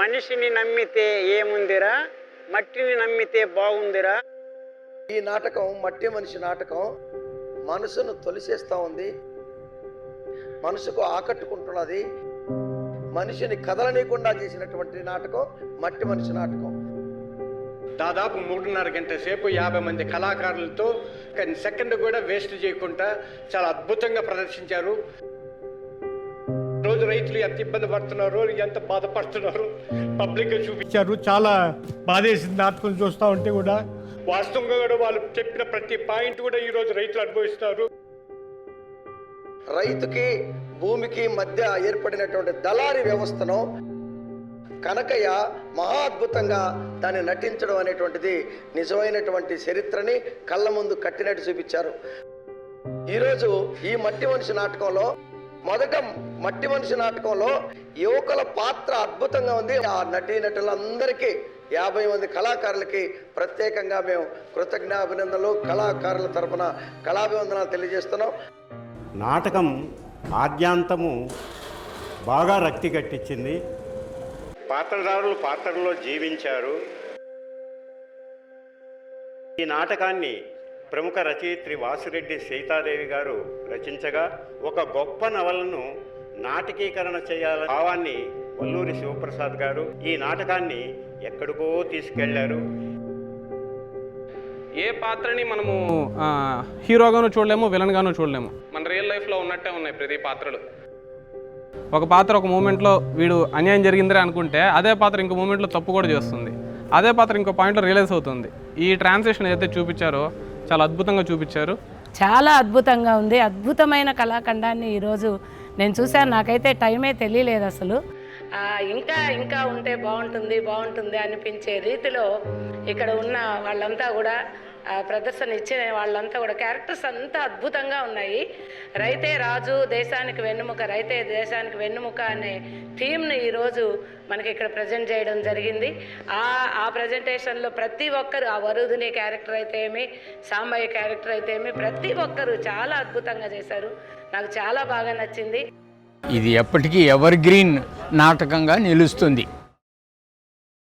మనిషిని నమ్మితే ఏముందిరా, మట్టిని నమ్మితే బాగుందిరా. ఈ నాటకం మట్టి మనిషి నాటకం మనసును తొలిసేస్తూ ఉంది, మనసుకు ఆకట్టుకుంటున్నది. మనిషిని కదలనీయకుండా చేసినటువంటి నాటకం మట్టి మనిషి నాటకం. దాదాపు 3.5 గంటల సేపు 50 మంది కళాకారులతో సెకండ్ కూడా వేస్ట్ చేయకుండా చాలా అద్భుతంగా ప్రదర్శించారు. రోజు రైతులు ఎంత ఇబ్బంది పడుతున్నారు, ఎంత బాధపడుతున్నారు పబ్లిక్గా చూపించారు. చాలా బాధేసింది నాటకం చూస్తూ ఉంటే కూడా. వాస్తవంగా కూడా వాళ్ళు చెప్పిన ప్రతి పాయింట్ కూడా ఈరోజు రైతులు అనుభవిస్తున్నారు. రైతుకి భూమికి మధ్య ఏర్పడినటువంటి దళారీ వ్యవస్థను కనకయ్య మహా అద్భుతంగా దాన్ని నటించడం అనేటువంటిది నిజమైనటువంటి చరిత్రని కళ్ళ ముందు కట్టినట్టు చూపించారు. ఈరోజు ఈ మట్టి మనిషి నాటకంలో మొదట మట్టి మనిషి నాటకంలో యువకుల పాత్ర అద్భుతంగా ఉంది. ఆ నటీనటులందరికీ 50 మంది కళాకారులకి ప్రత్యేకంగా మేము కృతజ్ఞాభినందనలు కళాకారుల తరఫున కళాభివందనాలు తెలియజేస్తున్నాం. నాటకం ఆద్యాంతము బాగా రక్తి కట్టించింది. పాత్రధారులు పాత్రలో జీవించారు. ఈ నాటకాన్ని ప్రముఖ రచయిత్రి వాసిరెడ్డి సీతాదేవి గారు రచించగా ఒక గొప్ప నవలను నాటకీకరణ చేయాలనే భావాన్ని వల్లూరి శివప్రసాద్ గారు ఈ నాటకాన్ని ఎక్కడికో తీసుకెళ్లారు. ఏ పాత్రని మనము హీరోగాను చూడలేము, విలన్గాను చూడలేము. మన రియల్ లైఫ్లో ఉన్నట్టే ఉన్నాయి ప్రతి పాత్రలు. ఒక పాత్ర ఒక మూమెంట్లో వీడు అన్యాయం జరిగిందిరే అనుకుంటే అదే పాత్ర ఇంకో మూమెంట్లో తప్పు కూడా చేస్తుంది. అదే పాత్ర ఇంకో పాయింట్లో రియలైజ్ అవుతుంది. ఈ ట్రాన్సిషన్ ఏదైతే చూపించారో చాలా అద్భుతంగా చూపించారు. చాలా అద్భుతంగా ఉంది. అద్భుతమైన కళాఖండాన్ని ఈరోజు నేను చూశాను. నాకైతే టైమే తెలియలేదు అసలు. ఇంకా ఇంకా ఉంటే బాగుంటుంది అనిపించే రీతిలో ఇక్కడ ఉన్న వాళ్ళంతా కూడా ప్రదర్శన ఇచ్చిన వాళ్ళంతా కూడా క్యారెక్టర్స్ అంతా అద్భుతంగా ఉన్నాయి. రైతే రాజు దేశానికి వెన్నుముక, రైతే దేశానికి వెన్నుముక అనే థీమ్ని ఈరోజు మనకి ఇక్కడ ప్రజెంట్ చేయడం జరిగింది. ఆ ప్రజెంటేషన్లో ప్రతి ఒక్కరు, ఆ వరుధిని క్యారెక్టర్ అయితే ఏమి, సాంబయ్య క్యారెక్టర్ అయితే ఏమి, ప్రతి ఒక్కరు చాలా అద్భుతంగా చేశారు. నాకు చాలా బాగా నచ్చింది. ఇది ఎప్పటికీ ఎవర్ గ్రీన్ నాటకంగా నిలుస్తుంది.